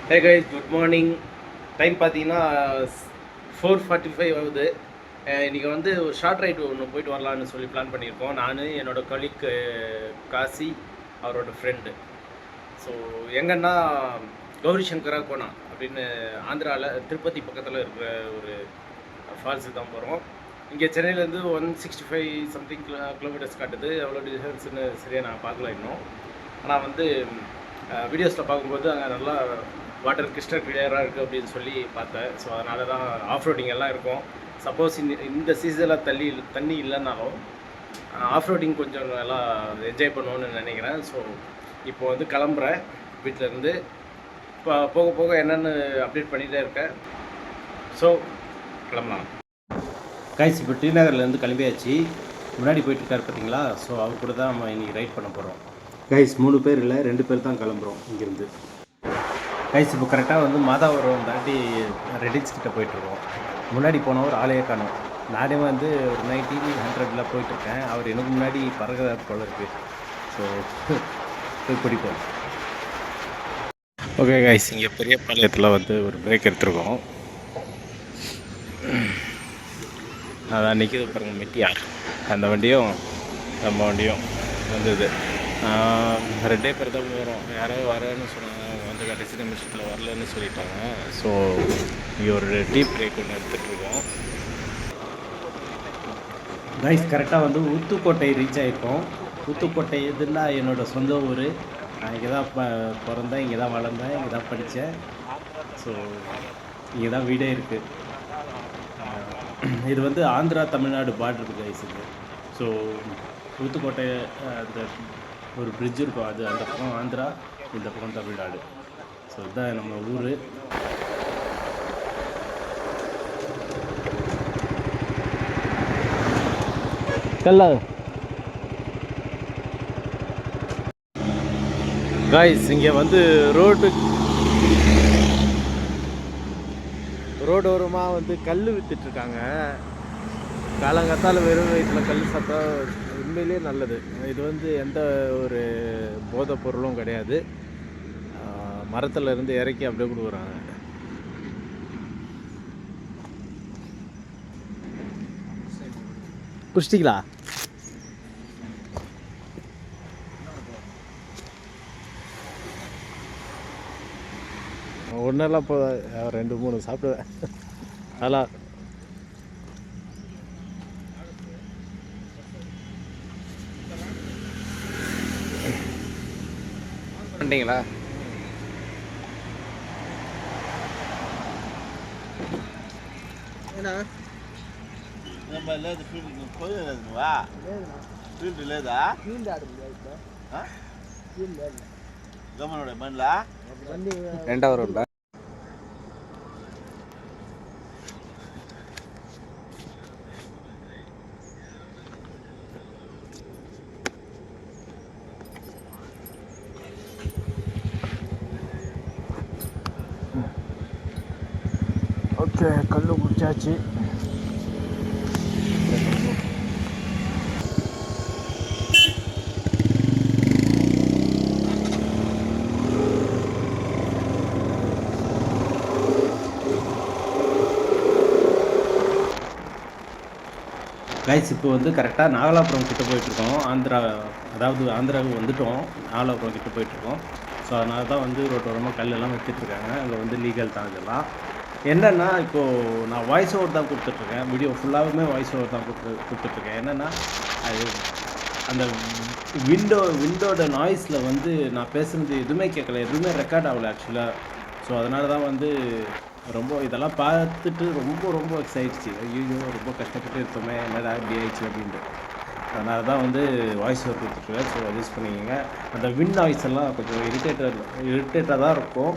Hey guys, good morning. Time பார்த்தீங்கன்னா 4:45 ஆகுது. இன்றைக்கி வந்து ஒரு ஷார்ட் ரைடு ஒன்று போயிட்டு வரலான்னு சொல்லி பிளான் பண்ணியிருக்கோம். நான் என்னோடய கலீக் காசி, அவரோட ஃப்ரெண்டு. ஸோ எங்கன்னா கௌரி சங்கரா கோனா அப்படின்னு ஆந்திராவில் திருப்பதி பக்கத்தில் இருக்கிற ஒரு ஃபால்ஸுக்கு தான் போகிறோம். இங்கே சென்னையிலேருந்து 165 சம்திங் கிலோமீட்டர்ஸ் காட்டுது. எவ்வளோ டிஸ்டன்ஸ்னு சரியாக நான் பார்க்கல இன்னும். ஆனால் வந்து வீடியோஸில் பார்க்கும்போது அங்கே நல்லா வாட்டர் கிறிஸ்டல் கிளியராக இருக்குது அப்படின்னு சொல்லி பார்த்தேன். ஸோ அதனால தான் ஆஃப் ரோடிங் எல்லாம் இருக்கும். சப்போஸ் இந்த சீசனில் தண்ணி இல்லைன்னாலும் ஆஃப் ரோடிங் கொஞ்சம் நல்லா என்ஜாய் பண்ணுவோன்னு நினைக்கிறேன். ஸோ இப்போ வந்து கிளம்புறேன் வீட்டிலேருந்து. இப்போ போக போக என்னென்னு அப்டேட் பண்ணிகிட்டே இருக்கேன். ஸோ கிளம்பலாம் கைஸ். இப்போ டி நகர்லேருந்து கிளம்பியாச்சு. முன்னாடி போயிட்டுருக்காரு பார்த்தீங்களா? ஸோ அவர் கூட தான் நம்ம இன்றைக்கி ரைட் பண்ண போகிறோம். கைஸ் 3 பேர் இல்லை, 2 பேர் தான் கிளம்புறோம் இங்கேருந்து. கைஸ் இப்போ கரெக்டாக வந்து மாதாவரம் தாண்டி ரெடிட்ஸ் கிட்டே போயிட்டுருக்கோம். முன்னாடி போனவர் ஆலையே காணும். நானே வந்து ஒரு 1900 போயிட்டுருக்கேன். அவர் எனக்கு முன்னாடி பறகுறார் போல இருக்குது. ஸோ போய் பிடிப்போம். ஓகே கைஸ், இங்கே பெரிய பாளையத்தில் வந்து ஒரு பிரேக் எடுத்துருக்கோம். அதான் நிற்கிது பாருங்கள் மெட்டியார். அந்த வண்டியும் நம்ம வண்டியும் வந்தது. 2 பேர் தான் போகிறோம். யாரோ வரேன்னு சொன்னாங்க, வந்து கடைசி நிமிஷத்தில் வரலன்னு சொல்லிட்டாங்க. ஸோ இங்கே ஒரு டீ பிரேக் ஒன்று எடுத்துகிட்ருக்கோம். கைஸ் கரெக்டாக வந்து ஊத்துக்கோட்டை ரீச் ஆகிருக்கோம். ஊத்துக்கோட்டை எதுன்னா என்னோடய சொந்த ஊர். நான் இங்கே தான் பிறந்தேன், இங்கே தான் வளர்ந்தேன், இங்கே தான் படித்தேன். ஸோ இங்கே தான் வீடே இருக்குது. இது வந்து ஆந்திரா தமிழ்நாடு பார்டருக்கு கைஸ் இது. ஸோ ஊத்துக்கோட்டை அந்த ஒரு பிரிட்ஜ் இருக்கும், அது அந்த பக்கம் ஆந்திரா, இந்த பக்கம் தமிழ்நாடு. ஸோ இதுதான் நம்ம ஊர். காய்ஸ் இங்கே வந்து ரோடு ஓரமாக வந்து கல் விற்றுட்ருக்காங்க. காலங்காத்தால் வெறும் வயிற்றில் கல் சாப்பிட்டா உண்மையிலே நல்லது. இது வந்து எந்த ஒரு போதைப் பொருளும் கிடையாது. மரத்தில் இருந்து இறக்கி அப்படியே கொடுக்குறாங்க. குடிச்சிட்டிங்களா? ஒன்றெல்லாம் போத 2-3 சாப்பிடுவேன். அதெல்லாம் பண்ணிட்டீங்களா? లేదు ఫీల్డ్ పోయలేదు నువ్వా? ఫీల్డ్ లేదా? ఫీల్డ్ ఆడలేదు. గమనోడే బండ్లా రెండవ రోడ్డా? ஓகே, கல் குடிச்சாச்சு. கைஸ் இப்போ வந்து கரெக்டாக நாகலாபுரம் கிட்டே போயிட்டுருக்கோம். ஆந்திராவுக்கு வந்துவிட்டோம். நாகலாபுரம் கிட்டே போயிட்டுருக்கோம். ஸோ அதனால தான் வந்து ரோட்டோரமாக கல்லெல்லாம் வச்சுட்ருக்காங்க. அங்கே வந்து லீகல் தான் இதெல்லாம். என்னென்னா இப்போது நான் வாய்ஸ் ஓவர் தான் கொடுத்துட்ருக்கேன். வீடியோ ஃபுல்லாகவுமே வாய்ஸ் ஓவர் தான் கொடுத்துட்ருக்கேன். என்னென்னா அது அந்த விண்டோட நாய்ஸில் வந்து நான் பேசுகிறது எதுவுமே கேட்கல, எதுவுமே ரெக்கார்ட் ஆகலை ஆக்சுவலாக. ஸோ அதனால தான் வந்து ரொம்ப இதெல்லாம் பார்த்துட்டு ரொம்ப எக்ஸைட்ச்சு. ஐயோ ரொம்ப கஷ்டப்பட்டு இருப்போமே, என்னடா இப்படி ஆயிடுச்சு அப்படின்ட்டு. அதனால தான் வந்து வாய்ஸ் ஓவர் கொடுத்துட்ருக்கேன். ஸோ அட்ஜஸ்ட் பண்ணிக்கோங்க. அந்த விண்ட் நாய்ஸ் எல்லாம் கொஞ்சம் இரிட்டேட்டாக தான் இருக்கும்.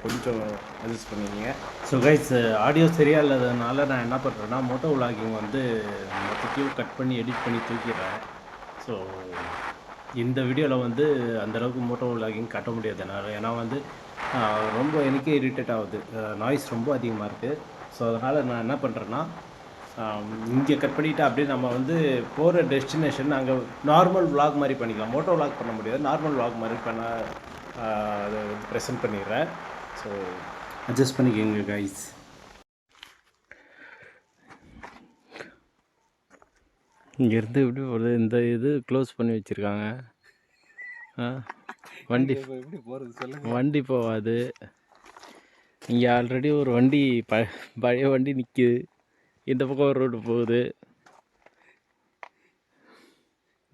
கொஞ்சம் அட்ஜஸ்ட் பண்ணிக்கோங்க. ஸோ கைஸ் ஆடியோ சரியாக இல்லாததுனால நான் என்ன பண்ணுறேன்னா மோட்டோ விலாகிங் வந்து மொத்தத்தையும் கட் பண்ணி எடிட் பண்ணி தூக்கிடுறேன். ஸோ இந்த வீடியோவில் வந்து அந்தளவுக்கு மோட்டோ விலாகிங் காட்ட முடியாது என்னால். ஏன்னா வந்து ரொம்ப எனக்கே இரிட்டேட் ஆகுது, நாய்ஸ் ரொம்ப அதிகமாக இருக்குது. ஸோ அதனால் நான் என்ன பண்ணுறேன்னா இங்கே கட் பண்ணிவிட்டு அப்படியே நம்ம வந்து போகிற டெஸ்டினேஷன் அங்கே நார்மல் விலாக் மாதிரி பண்ணிக்கலாம். மோட்டோ விலாக் பண்ண முடியாது, நார்மல் விலாக் மாதிரி அதை ப்ரெசென்ட் பண்ணிடுறேன். ஸோ அட்ஜஸ்ட் பண்ணிக்கோங்க கைஸ். இங்கேருந்து எப்படி போகிறது? இந்த இது க்ளோஸ் பண்ணி வச்சுருக்காங்க. வண்டி எப்படி போகிறது சொல்லுங்கள். வண்டி போகாது. இங்கே ஆல்ரெடி ஒரு வண்டி பழைய வண்டி நிற்கிது. இந்த பக்கம் ஒரு ரோடு போகுது.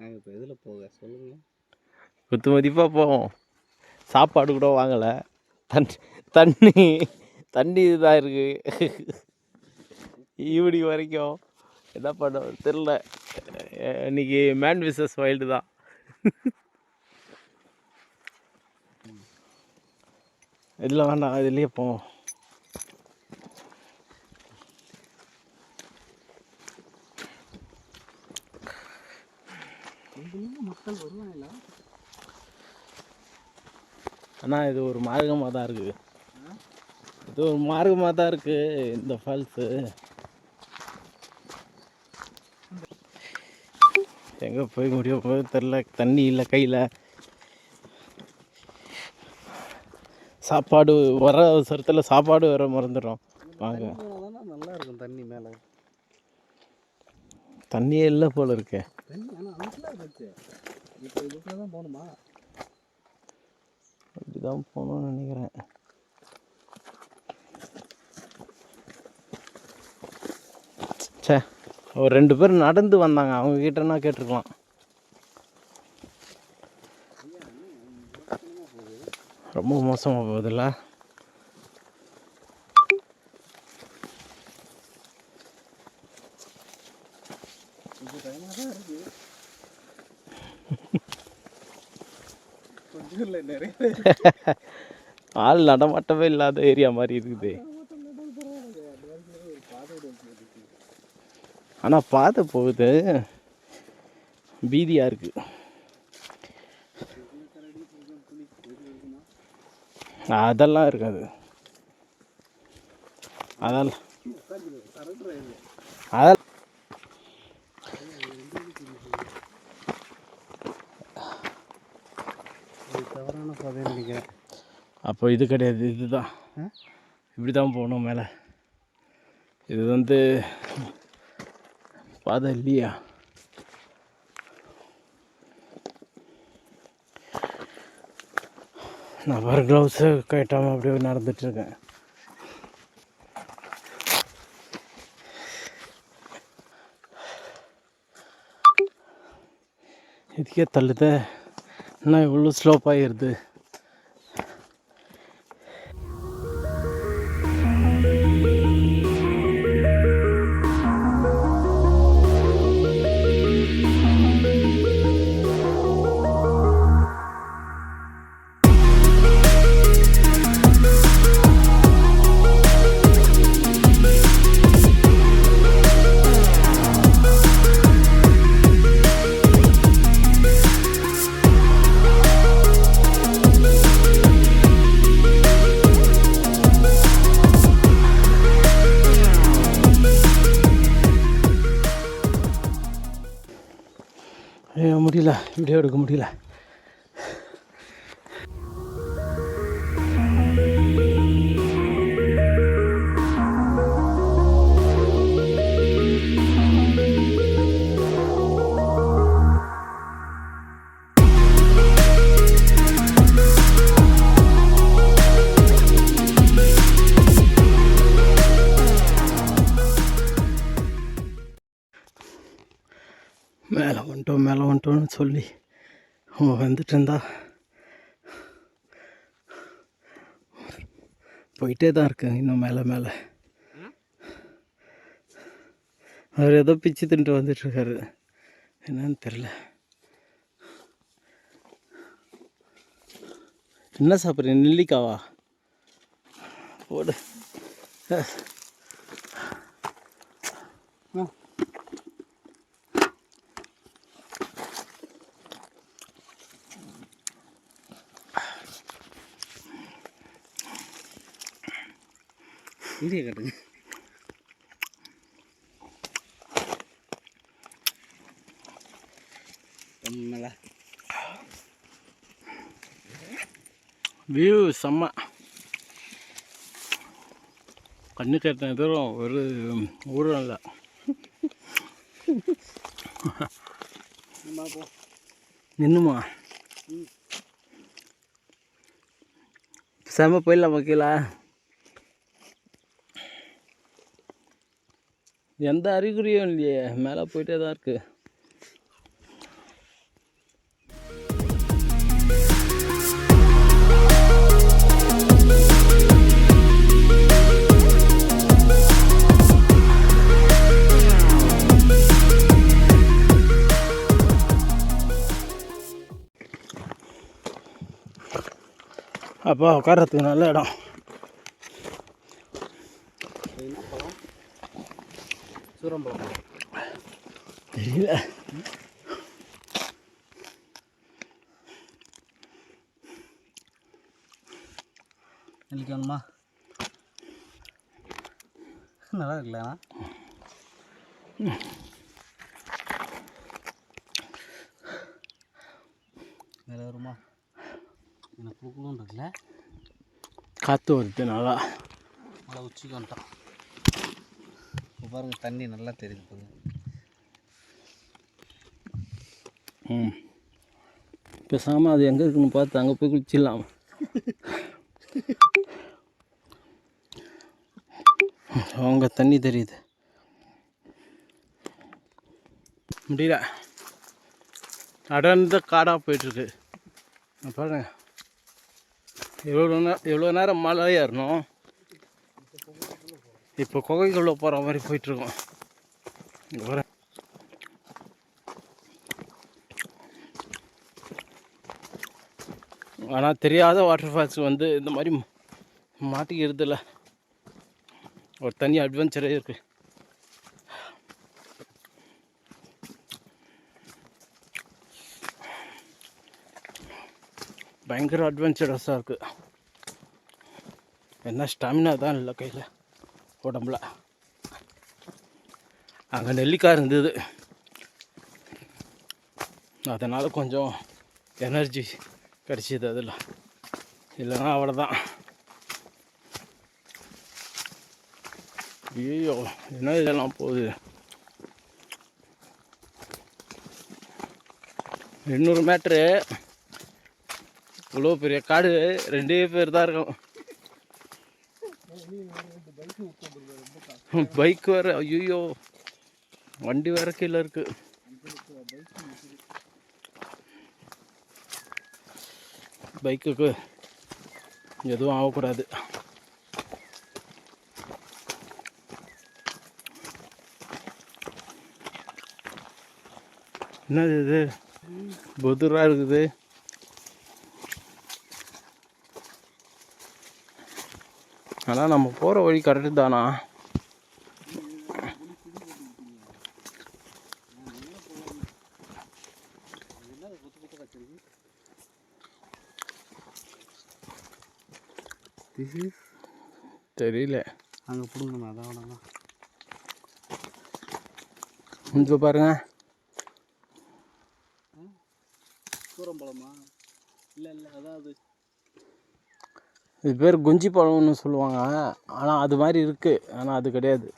நாங்கள் இப்போ எதில் போக சொல்லுங்கள். குத்து மதிப்பாக போவோம். சாப்பாடு கூட வாங்கலை. தண்ணி இதுதான் இருக்குது. ஈவினிங் வரைக்கும் என்ன பண்ண தெரில. இன்னைக்கு மேன் விசஸ் வைல்டு தான். இதில் வேண்டாம், இதுலேயே போவோம். மக்கள் வருவாங்களா? ஆனால் இது ஒரு மார்க்கமாக தான் இருக்குது. இது ஒரு மார்க்கமாக தான் இருக்குது இந்த ஃபால்ஸு. எங்கே போய் முடிய போய் தெரில. தண்ணி இல்லை கையில். சாப்பாடு வர அவசரத்தில் சாப்பாடு வர மறந்துடும். வாங்க, நல்லா இருக்கும் தண்ணி. மேலே தண்ணியே இல்லை போல் இருக்கு. தான் போகணுமா? அப்படிதான் போகணும்னு நினைக்கிறேன். சே, ஒரு 2 பேர் நடந்து வந்தாங்க. அவங்க கிட்டனா கேட்டிருக்கலாம். ரொம்ப மோசமாக போகுதுல்ல. ஆள் நடமாட்டமே இல்லாத ஏரியா மாதிரி இருக்குது. ஆனால் பாதை போகுது, பீதியாக இருக்கு. அதெல்லாம் இருக்காது. அதெல்லாம் தவறான பாதை நினைக்கிறேன். அப்போ இது கிடையாது, இதுதான். இப்படி தான் போகணும் மேலே. இது வந்து பாதை இல்லையா? நான் வர க்ளவுஸு கட்டாமல் அப்படியே நடந்துட்டுருக்கேன். இதுக்கே தள்ளுது. இன்னும் இவ்வளோ ஸ்லோப்பாகிடுது. முடியல, வீடியோ எடுக்க முடியல. மேலே வந்துட்டோன்னு சொல்லி வந்துட்டு இருந்தா போயிட்டே தான் இருக்கு. இன்னும் மேலே மேலே அவர் ஏதோ பிச்சு தின்ட்டு வந்துட்டுருக்காரு. என்னன்னு தெரில. என்ன சாப்பிட்றீங்க? நெல்லிக்காவா? போடு. இங்கே கட்டுங்க. வியூ செம்ம. கண்ணு கட்டின தூரம் ஒரு ஊரும் இல்லை. நின்னுமா செம்ம போயிடலாம் ஓகேலா. எந்த அறிகுறியும் இல்லையே, மேலே போயிட்டே தான் இருக்கு. அப்பா உட்காரத்துக்கு நல்ல இடம். சூரம்பழம் தெரியல. நெல்லிக்கணுமா? நல்லா இருக்குல்ல. வேறு வருமா? எனக்கு குழுக்குன்னு இருக்குல்ல. காற்று வருது நல்லா. நல்லா உச்சிக்கு வந்துட்டோம். இப்போ பாருங்கள், தண்ணி நல்லா தெரியுது பாருங்க. பேசாமல் அது எங்கே இருக்குன்னு பார்த்து அங்கே போய் குளிச்சிடலாம். அவங்க தண்ணி தெரியுது. முடியல, அடர்ந்த காடாக போயிட்டுருக்கு பாருங்க. எவ்வளோ நேரம் மழை ஏறணும். இப்போ குகைக்குள்ளே போகிற மாதிரி போயிட்டுருக்கோம். இங்கே வர ஆனால் தெரியாத வாட்டர் ஃபால்ஸ் வந்து இந்த மாதிரி மாட்டிக்கிறதுல ஒரு தனி அட்வென்ச்சரே இருக்குது. பயங்கர அட்வென்ச்சரஸாக இருக்குது. என்ன ஸ்டாமினா தான் இல்லை கையில், உடம்புல. அங்கே நெல்லிக்காய் இருந்தது, அதனால் கொஞ்சம் எனர்ஜி கிடச்சிது அதில். இல்லைன்னா அவ்வளோதான். ஐயோ என்ன இதெல்லாம் போகுது. 200 மீட்ரு. இவ்வளோ பெரிய காடு, 2 பேர் தான் இருக்கும். பைக் வேறு, ஐயோ வண்டி வேறு கீழே இருக்கு. பைக்குக்கு எதுவும் ஆகக்கூடாது. என்னது இது, புதுராக இருக்குது. ஆனால் நம்ம போகிற வழி கரெக்டு தானா? தெரியல. அங்கே பிடுங்கண்ணா, அதான் இப்போ பாருங்க. சூரம்பழமா? இல்லை இல்லை, அதாவது இது பேர் குஞ்சி பழம்னு சொல்லுவாங்க. ஆனால் அது மாதிரி இருக்குது, ஆனால் அது கிடையாது.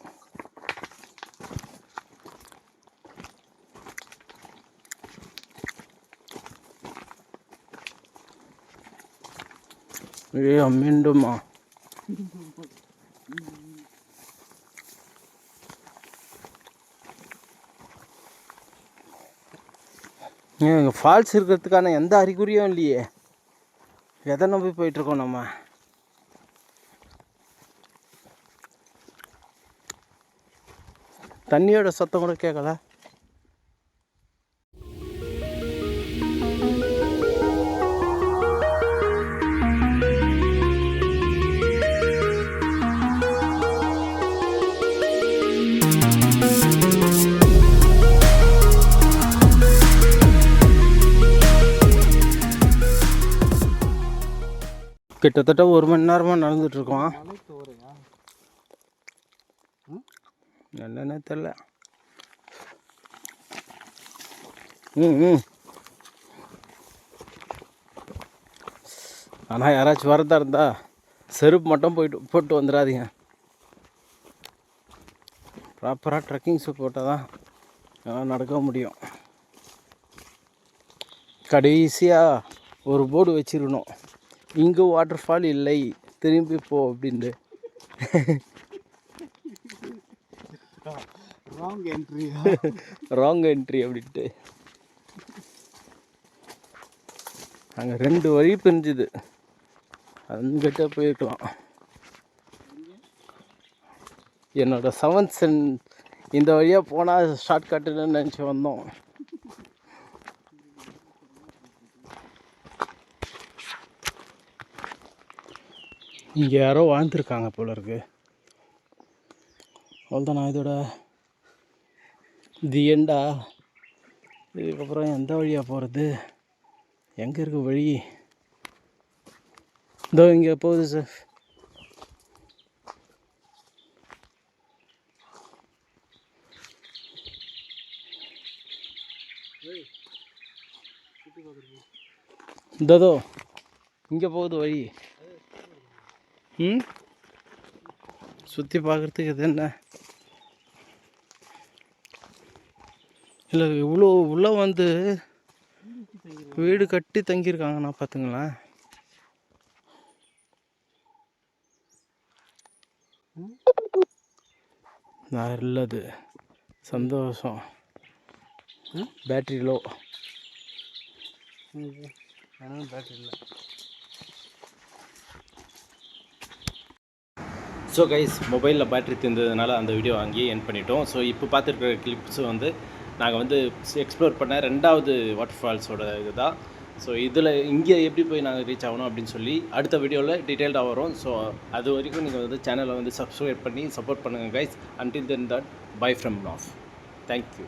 ஐயோ மீண்டுமா? இங்கே ஃபால்ஸ் இருக்கிறதுக்கான எந்த அறிகுறியும் இல்லையே. எதை நம்பி போயிட்டுருக்கோம் நம்ம? தண்ணியோட சத்தம் கூட கேட்கல. கிட்டத்தட்ட 1 மணி நேரமாக நடந்துட்டுருக்கோம். என்னன்னே தெரில. ஆனால் யாராச்சும் வரதா இருந்தால் செருப்பு மட்டும் போட்டு வந்துடாதீங்க. ப்ராப்பராக ட்ரெக்கிங் ஷூ போட்டால் தான் நடக்க முடியும். கடைசியாக ஒரு போர்டு வச்சிருக்கணும், இங்கே வாட்டர் ஃபால் இல்லை, திரும்பி போ அப்படின்ட்டு. ராங் என்ட்ரி அப்படின்ட்டு. அங்கே 2 வழி பிரிஞ்சுது, அங்கிட்ட போயிருக்கலாம். என்னோட 7th சென்ஸ் இந்த வழியாக போனால் ஷார்ட் கட்டுன்னு நினச்சி வந்தோம். இங்கே யாரோ வாழ்ந்துருக்காங்க போல இருக்கு. அவ்வளோதான், நான் இதோட தி எண்டா. இதுக்கப்புறம் எந்த வழியாக போகிறது? எங்கே இருக்க வழி? இதோ இங்கே போகுது சார். இதோ இங்கே போகுது வழி. சுற்றி பார்க்குறதுக்கு இது என்ன இல்லை, இவ்வளோ உள்ளே வந்து வீடு கட்டி தங்கியிருக்காங்கண்ணா, பார்த்துங்களேன். நல்லது, சந்தோஷம். பேட்ரி லோ, பேட்ரி இல்லை. ஸோ கைஸ், மொபைலில் பேட்ரி தீர்ந்ததுனால அந்த வீடியோ வாங்கி என் பண்ணிட்டோம். ஸோ இப்போ பார்த்துருக்குற கிளிப்ஸ் வந்து நாங்கள் வந்து எக்ஸ்ப்ளோர் பண்ண 2வது வாட்டர் ஃபால்ஸோட இது தான். ஸோ இதில் இங்கே எப்படி போய் நாங்கள் ரீச் ஆகணும் அப்படின்னு சொல்லி அடுத்த வீடியோவில் டீட்டெயில்டாக வரும். ஸோ அது வரைக்கும் நீங்கள் வந்து சேனலை வந்து சப்ஸ்கிரைப் பண்ணி சப்போர்ட் பண்ணுங்கள் guys. Until then that, bye from நாஃப். தேங்க்யூ.